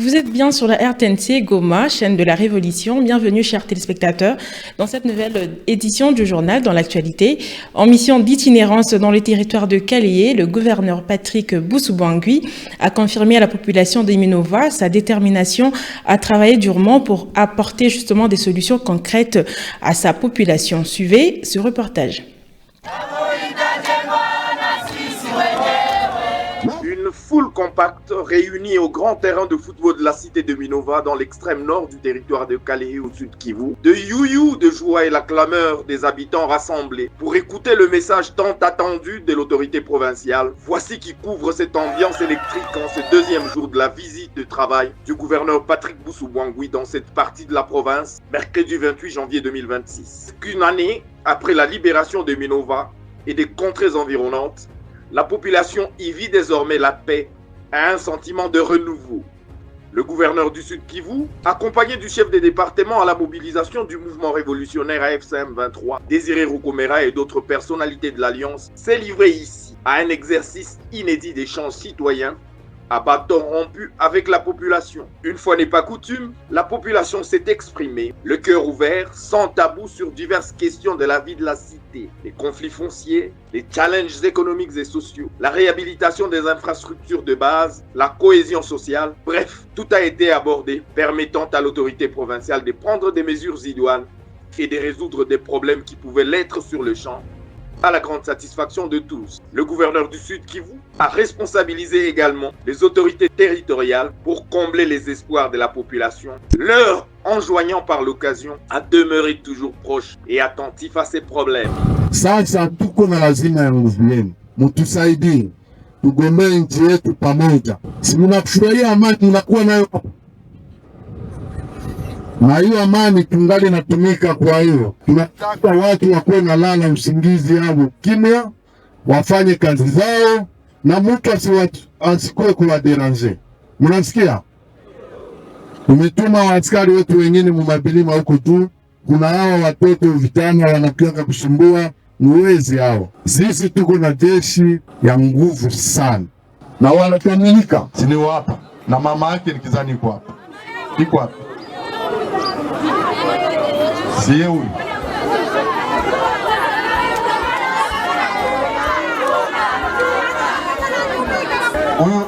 Vous êtes bien sur la RTNC Goma, chaîne de la Révolution. Bienvenue, chers téléspectateurs, dans cette nouvelle édition du journal dans l'actualité. En mission d'itinérance dans le territoire de Kaléé, le gouverneur Patrick Boussou-Bangui a confirmé à la population de Minova sa détermination à travailler durement pour apporter justement des solutions concrètes à sa population. Suivez ce reportage. Une foule compacte réunie au grand terrain de football de la cité de Minova dans l'extrême nord du territoire de Kaléé au sud Kivu. De you-you de joie et la clameur des habitants rassemblés pour écouter le message tant attendu de l'autorité provinciale. Voici qui couvre cette ambiance électrique en ce deuxième jour de la visite de travail du gouverneur Patrick Boussou-Bangui dans cette partie de la province, mercredi 28 janvier 2026. Qu'une année après la libération de Minova et des contrées environnantes, la population y vit désormais la paix et un sentiment de renouveau. Le gouverneur du Sud Kivu, accompagné du chef des départements à la mobilisation du mouvement révolutionnaire AFCM 23, Désiré Rukomera et d'autres personnalités de l'Alliance, s'est livré ici à un exercice inédit d'échange citoyen à bâton rompu avec la population. Une fois n'est pas coutume, la population s'est exprimée, le cœur ouvert, sans tabou sur diverses questions de la vie de la cité. Les conflits fonciers, les challenges économiques et sociaux, la réhabilitation des infrastructures de base, la cohésion sociale, bref, tout a été abordé, permettant à l'autorité provinciale de prendre des mesures idoines et de résoudre des problèmes qui pouvaient l'être sur le champ, à la grande satisfaction de tous. Le gouverneur du Sud Kivu a responsabilisé également les autorités territoriales pour combler les espoirs de la population, leur enjoignant par l'occasion à demeurer toujours proche et attentif à ces problèmes. Sasa tuko na lazima ya nguvu yenu, mtusaidie tugombee nchi yetu pamoja. Si mnafurahia amani mnakuwa nayo, na hiyo amani tungali natumika. Kwa hiyo tunataka watu wakuwe na lala usingizi yao kimya, wafanye kazi zao na mtu asikuwe kuwaderange. Mnasikia? Tumetuma askari wetu wengine mumabilima huko tu. Kuna hao watoto vitana wanakuja kusumbua, niwezi hao. Sisi tuko na jeshi ya nguvu sana na wanakamilika. Sini wapa na mama yake nikizani iko hapa. Iko hapa. Siye huyu.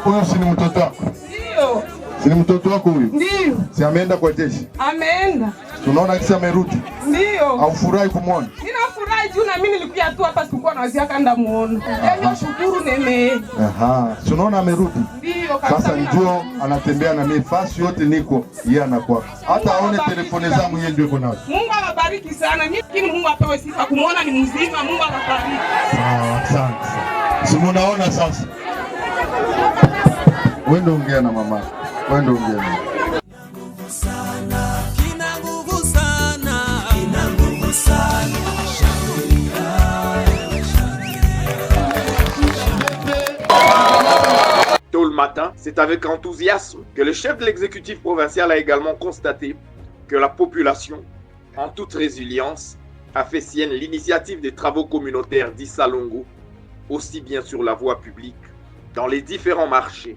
Huyu si ni mtoto wako? Ndio. Si ni mtoto wako huyu? Ndio. Si ameenda kwa jeshi? Ameenda. Tunaona kisa amerudi? Ndio. Au furahi kumwona? Ninafurahi juu na mimi nilikuja tu hapa sikuwa nawazia kanda muone. Yaani shukuru neme. Aha. Tunaona amerudi? Ndio kabisa. Sasa njoo anatembea na mimi fasi yote niko yeye anakuwa. Hata aone telefoni zangu yeye ndio iko nazo. Mungu awabariki sana. Mimi Mungu apewe sifa kumuona ni mzima. Mungu awabariki. Sawa, asante. Si munaona sasa? Wende ongea na mama. Wende ongea na Tôt le matin, c'est avec enthousiasme que le chef de l'exécutif provincial a également constaté que la population, en toute résilience, a fait sienne l'initiative des travaux communautaires d'Issalongo, aussi bien sur la voie publique, dans les différents marchés,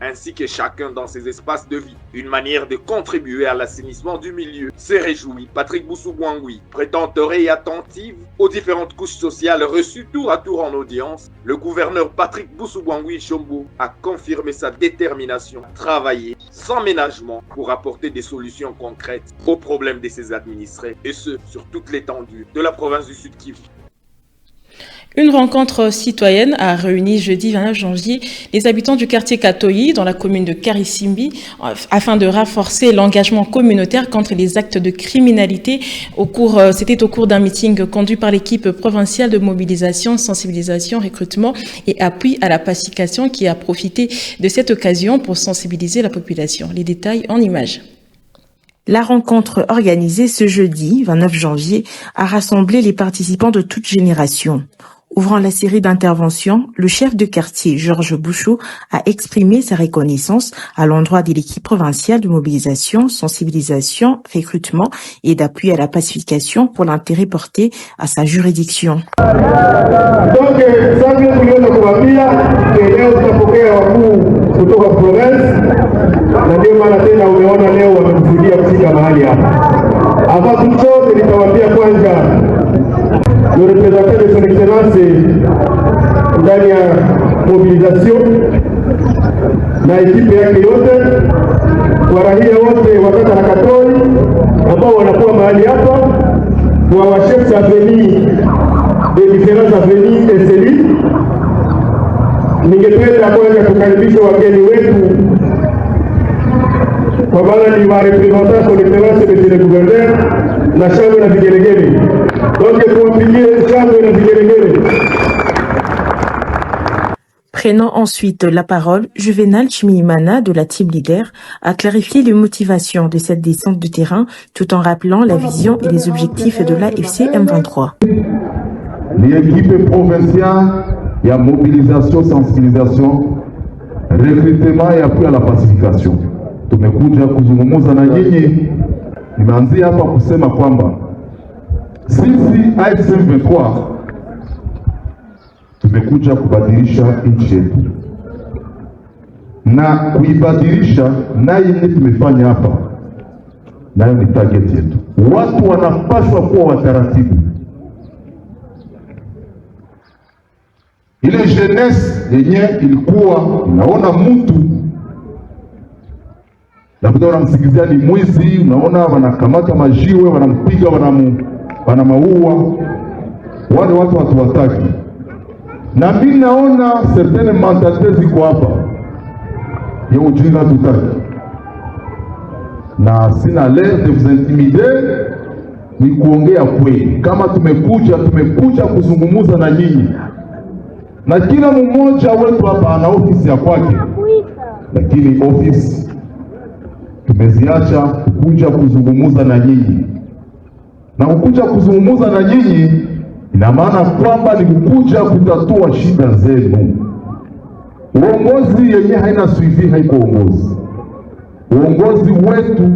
ainsi que chacun dans ses espaces de vie. Une manière de contribuer à l'assainissement du milieu. Se réjouit Patrick Boussou-Bangui, prêtant oreille attentive aux différentes couches sociales reçues tour à tour en audience. Le gouverneur Patrick Boussou-Bangui Chombo a confirmé sa détermination à travailler sans ménagement pour apporter des solutions concrètes aux problèmes de ses administrés, et ce, sur toute l'étendue de la province du Sud Kivu. Une rencontre citoyenne a réuni jeudi 29 janvier les habitants du quartier Katoyi dans la commune de Karisimbi afin de renforcer l'engagement communautaire contre les actes de criminalité. C'était au cours d'un meeting conduit par l'équipe provinciale de mobilisation, sensibilisation, recrutement et appui à la pacification qui a profité de cette occasion pour sensibiliser la population. Les détails en images. La rencontre organisée ce jeudi 29 janvier a rassemblé les participants de toutes générations. Ouvrant la série d'interventions, le chef de quartier, Georges Bouchot, a exprimé sa reconnaissance à l'endroit de l'équipe provinciale de mobilisation, sensibilisation, recrutement et d'appui à la pacification pour l'intérêt porté à sa juridiction. na ndio maana tena umeona leo wamekusudia kufika mahali hapa. Avant toute chose, nitawaambia kwanza le représentant de son excellence ndani ya mobilisation na ekipe yake yote, warahia wote wa kata la Katoi ambao wanakuwa mahali hapa, kwa wachefs aveni de différents avenis et cellules. Ningependa kwanza kukaribisha wageni wetu kwa maana ni wa representant son excellence monsieur le gouverneur na shangwe na vigelegele. Donc tuwapigie shangwe na vigelegele. Prenant ensuite la parole, Juvenal Chimimana de la team leader a clarifié les motivations de cette descente de terrain tout en rappelant la vision et les objectifs de l'AFC M23. L'équipe provinciale, il y a mobilisation, sensibilisation, recrutement et appui à la pacification. Tumekuja kuzungumza na nyinyi, nimeanzia hapa kusema kwamba sisi AFC M23 tumekuja kubadilisha nchi yetu na kuibadilisha, nayo yenye tumefanya hapa nayo ni target yetu. Watu wanapaswa kuwa wataratibu. Ile jeunesse yenye ilikuwa inaona mtu labda wanamsikizia ni mwizi, unaona wanakamata majiwe, wanampiga, wanamaua, wale watu hatuwataki. Na mimi naona certaines mentalités ziko hapa ya ujinga tutaki, na sina l'air de vous intimider, ni kuongea kweli. Kama tumekuja kuzungumza na nyinyi, na kila mmoja wetu hapa ana ofisi ya kwake, lakini ofisi tumeziacha kuja kuzungumza na nyinyi. Na kukuja kuzungumza na nyinyi ina maana kwamba ni kukuja kutatua shida zenu. Uongozi yenye haina suivi haiko uongozi. Uongozi wetu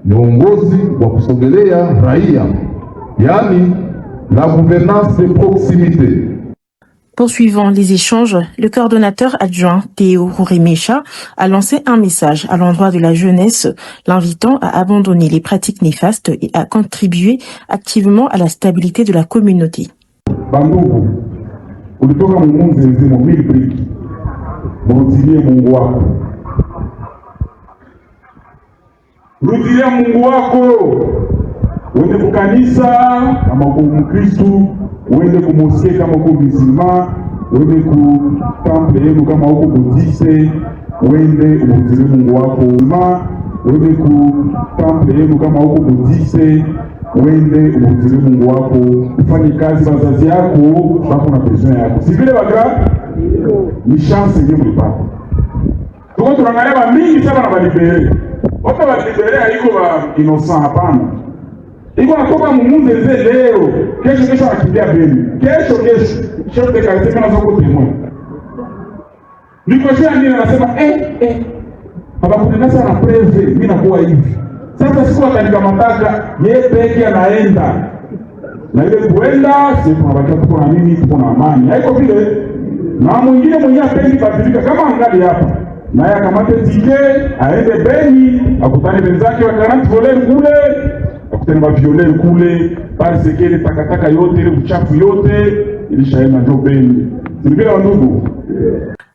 ni uongozi wa kusogelea raia, yani la gouvernance de proximité. Poursuivant les échanges, le coordonnateur adjoint Théo Rouremecha a lancé un message à l'endroit de la jeunesse, l'invitant à abandonner les pratiques néfastes et à contribuer activement à la stabilité de la communauté. Bandugu, ulitoka Mungu nzima miliki, mrutilie Mungu wako. Rudilia Mungu wako. Uende kukanisa kama uko Mkristo, uende kumoske kama uko Musulman, uende ku temple yenu kama uko Budiste, uende urudilie Mungu wako. Uende ku temple yenu kama uko Budiste, uende urudilie Mungu wako. Ufanye kazi wazazi yako, wako na pression yako. Si vile baga ni chance yenyewe mlipata. Tuko tunaangalia mingi sana na balibere. Watu walibere haiko ba innocent hapana. Iko natoka mumunde leo, kesho anakimbia Beni. Kesho chef de quartier kana zako témoin. Niko shia nini anasema hapa kuna sana preve, mimi nakuwa hivi. Sasa siku atanikamataga yeye peke anaenda. Na ile kuenda si tunabaki tuko na nini, tuko na amani. Haiko vile na mwingine mwenye apendi badilika kama angali hapa. Naye akamate tike, aende Beni, akutane wenzake wa 40 voleur kule, akutane ba violer kule, parce que ile takataka yote, ile uchafu yote ilishaenda ndio Beni. Ndio ndugu.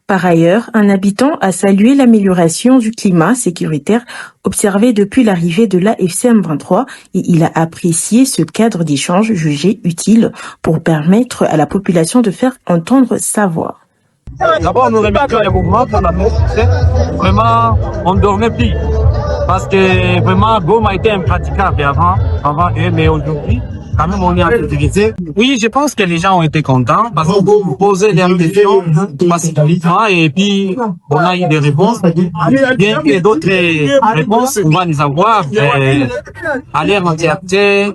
Par ailleurs, un habitant a salué l'amélioration du climat sécuritaire observé depuis l'arrivée de l'AFC M23 et il a apprécié ce cadre d'échange jugé utile pour permettre à la population de faire entendre sa voix. D'abord, nous remercions le mouvement qu'on a fait. Vraiment, on ne dormait plus. Parce que vraiment, Goma a été impraticable avant eux, mais aujourd'hui, quand même, on est activisé. Oui, je pense que les gens ont été contents parce qu'on posait des questions pacifiquement et puis on a eu des réponses. Bien que d'autres réponses, on va les avoir à l'air entièreté,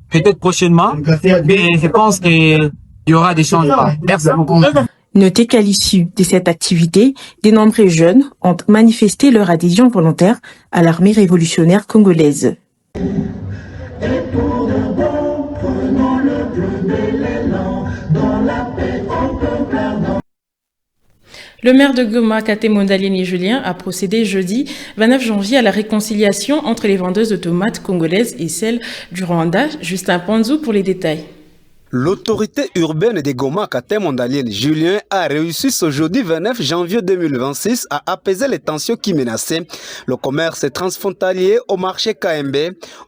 peut-être prochainement. Mais je pense qu'il y aura des changements. Merci beaucoup. Notez qu'à l'issue de cette activité, de nombreux jeunes ont manifesté leur adhésion volontaire à l'armée révolutionnaire congolaise. Le maire de Goma, Kate Mondalieni Julien, a procédé jeudi 29 janvier à la réconciliation entre les vendeuses de tomates congolaises et celles du Rwanda. Justin Panzou pour les détails. L'autorité urbaine de Goma, Kate Mondalieni Julien, a réussi ce jeudi 29 janvier 2026 à apaiser les tensions qui menaçaient le commerce transfrontalier au marché KMB,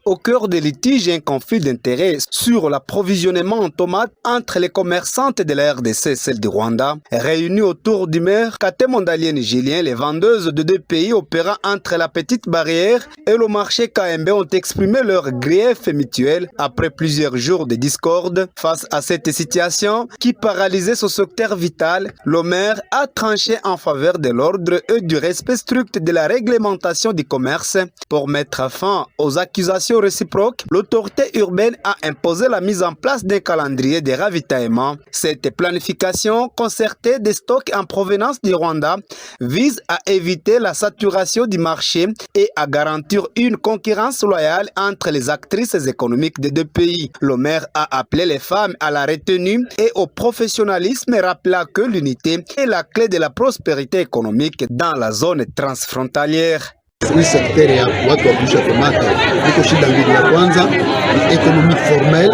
au cœur des litiges et un conflit d'intérêts sur l'approvisionnement en tomates entre les commerçantes de la RDC et celles du Rwanda. Réunies autour du maire Kate Mondalieni Julien, les vendeuses de deux pays opérant entre la petite barrière et le marché KMB ont exprimé leur grief mutuel après plusieurs jours de discorde. Face à cette situation qui paralysait ce secteur vital, le maire a tranché en faveur de l'ordre et du respect strict de la réglementation du commerce. Pour mettre fin aux accusations réciproques, l'autorité urbaine a imposé la mise en place d'un calendrier de ravitaillement. Cette planification concertée des stocks en provenance du Rwanda vise à éviter la saturation du marché et à garantir une concurrence loyale entre les actrices économiques des deux pays. Le maire a appelé les femmes à la retenue et au professionnalisme, rappelant que l'unité est la clé de la prospérité économique dans la zone transfrontalière. Hii sekteri ya watu wa kuisha tomate iko shida mbili. Ya kwanza ni economic formel,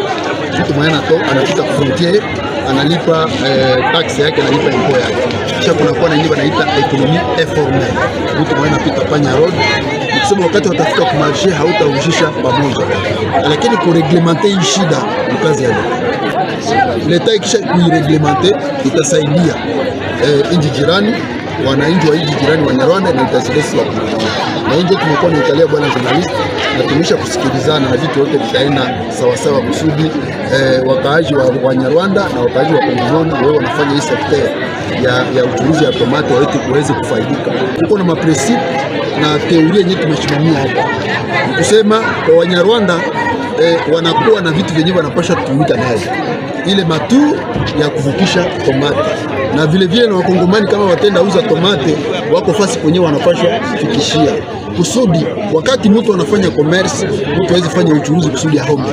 mtu mwenye anafika frontier analipa tax yake, analipa impôt yake. Kisha kunakuwa na nyingine wanaita economic informel, mtu mwenye anapita panya road, nikisema wakati watafika kwa marché hautaujisha pamoja, lakini kureglementer hii shida ni kazi ya leta. Ikisha kuireglementer itasaidia nchi jirani, wananchi wa nchi jirani wa Rwanda na itasilesi wa na nje. Tumekuwa na Italia bwana journalist, na tumisha kusikilizana na vitu vyote vitaenda sawa sawa kusudi wakaaji wa Rwanda na wakaaji wa Kongo wao wanafanya hii sekta ya uchuruzi ya tomato waweze kufaidika. Tuko na maprincipe na teoria yenyewe tumesimamia hapa. Kusema kwa Wanyarwanda wanakuwa na vitu vyenyewe wanapasha kutumika nayo, ile matu ya kuvukisha tomate, na vile vile na wakongomani kama watenda uza tomate wako fasi kwenye wanapasha fikishia kusudi wakati mtu anafanya commerce, mtu aweze fanya uchuruzi kusudi ya home.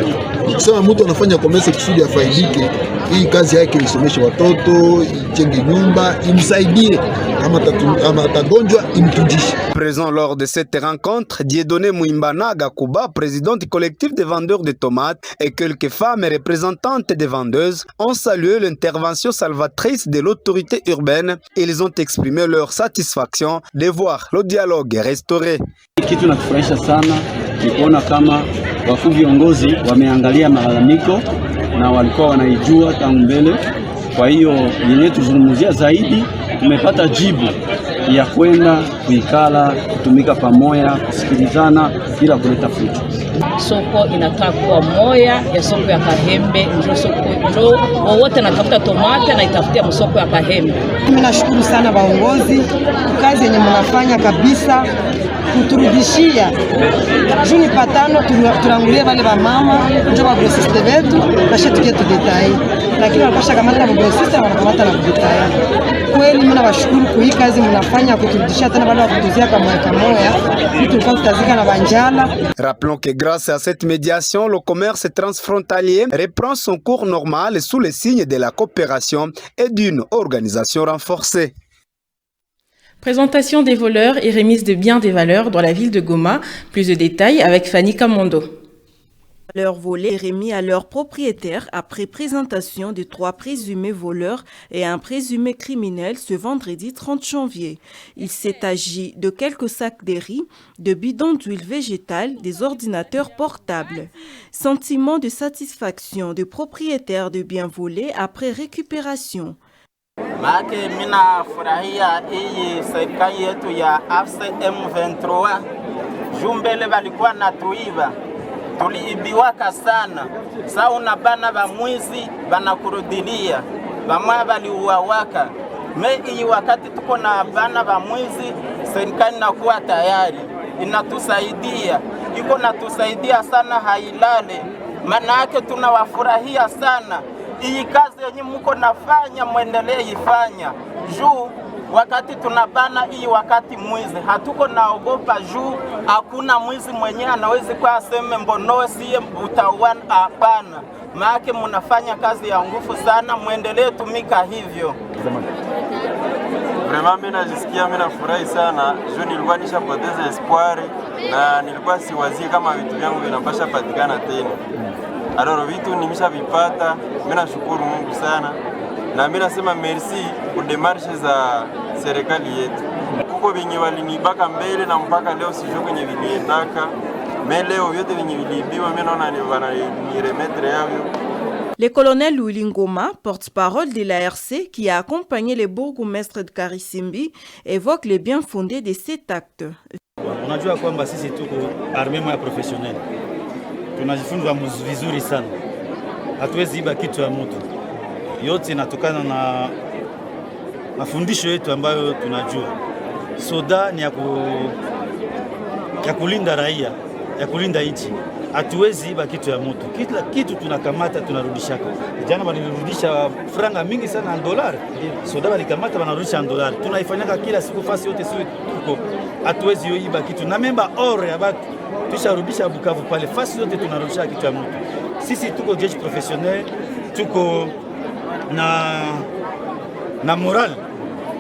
Nikisema mtu anafanya commerce kusudi afaidike, hii kazi yake isomeshe watoto, ijenge nyumba, imsaidie ama atagonjwa imtujishe. Présent lors de cette rencontre, Dieudonné Mouimbana Gakuba, président du collectif des vendeurs de tomates, et quelques femmes représentantes des vendeuses ont salué l'intervention salvatrice de l'autorité urbaine. Ils ont exprimé leur satisfaction de voir le dialogue restauré. Kitu nakufurahisha sana ni kuona kama wakuu viongozi wameangalia malalamiko na walikuwa wanaijua tangu mbele. Kwa hiyo yenyewe tuzungumzia zaidi, tumepata jibu ya kwenda kuikala, kutumika pamoja, kusikilizana bila kuleta fujo. Soko inakaa kuwa moya ya soko ya Kahembe, ndio soko ndio wote natafuta tomate na itafutia msoko ya Kahembe. Mimi nashukuru sana waongozi, kazi yenye mnafanya kabisa kuturudishia juni patano turangulie wale wa mama ndio wa grossiste wetu na shetu yetu detail, lakini wanapasha kamata na grossiste na wanakamata na detail. Kweli mimi nawashukuru kwa hii kazi mnafanya kuturudishia tena wale wa kutuzia kama moya tulikuwa tutazika na banjala. Rappelons que grâce à cette médiation, le commerce transfrontalier reprend son cours normal sous le signe de la coopération et d'une organisation renforcée. Présentation des voleurs et remise de biens des valeurs dans la ville de Goma. Plus de détails avec Fanny Kamondo. Leur volet est remis à leur propriétaire après présentation de 3 présumés voleurs et un présumé criminel ce vendredi 30 janvier. Il s'est agi de quelques sacs de riz, de bidons d'huile végétale, des ordinateurs portables. Sentiment de satisfaction du propriétaire de biens volés après récupération. Maake mina furahia hii serikali yetu ya AFC M23. Jumbele walikuwa natuiba, tuliibiwaka sana. Sasa unabana ba mwizi banakurudilia, bamwa baliuawaka. Hii wakati tuko na bana ba mwizi, serikali inakuwa tayari inatusaidia, iko natusaidia sana, hailale. Maana yake tunawafurahia sana. Hii kazi yenye mko nafanya muendelee ifanya. Juu wakati tunabana hii wakati mwizi hatuko naogopa, juu hakuna mwizi mwenye anaweza kwa aseme mbono siye utawana, hapana. Maana mnafanya kazi ya nguvu sana, muendelee tumika hivyo. Vraiment mimi najisikia mimi nafurahi sana. Je nilikuwa nishapoteza espoir na nilikuwa siwazie kama vitu vyangu vinapasha patikana tena. Alors vitu nimeshavipata, mimi nashukuru Mungu sana. Na mimi nasema merci kwa démarche za serikali yetu. Kuko vingi walinibaka mbele na mpaka leo sijui kwenye viliendaka. Mais leo vyote vingi vilibiwa mimi naona ni remettre yavyo. Le colonel Willy Ngoma, porte-parole de l'ARC, qui a accompagné les bourgmestres de Karisimbi, évoque les bien fondés de cet acte. Unajua kwamba sisi tuko armée moja professionnel. Tunajifunza vizuri sana. Hatuwezi iba kitu ya mtu. Yote inatokana na mafundisho yetu ambayo tunajua. Soda ni ya kulinda raia, ya kulinda nchi. Hatuwezi iba kitu ya mtu. Kila kitu tunakamata tunarudisha. Jana walirudisha franga mingi sana en dollar. Soda walikamata wanarudisha en dollar. Tunaifanyaka kila siku fasi yote sisi tuko. Hatuwezi iba kitu. Na memba or ya batu tusharudisha Bukavu pale fasi yote tunarudisha kitu ya mtu. Sisi tuko jeshi professionnel, tuko na moral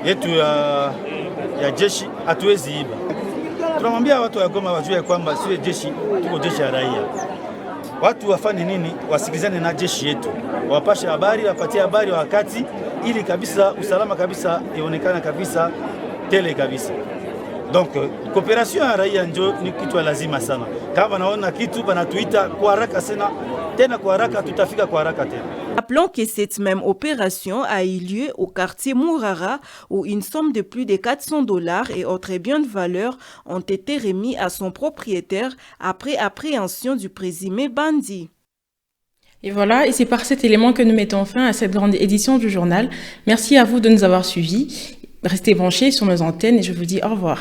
yetu ya jeshi, hatuwezi iba. Tunamwambia watu wa Goma wajue kwamba sio jeshi, tuko jeshi ya raia. Watu wafanye nini? Wasikilizane na jeshi yetu, wapashe habari, wapatie habari wakati, ili kabisa usalama kabisa ionekane kabisa tele kabisa. Donc coopération ya raia ndio ni kitu lazima sana. Kama naona kitu banatuita kwa haraka sana, tena kwa haraka tutafika kwa haraka tena. Rappelons que cette même opération a eu lieu au quartier Mourara où une somme de plus de $400 et autres biens de valeur ont été remis à son propriétaire après appréhension du présumé bandit. Et voilà, et c'est par cet élément que nous mettons fin à cette grande édition du journal. Merci à vous de nous avoir suivis. Restez branchés sur nos antennes et je vous dis au revoir.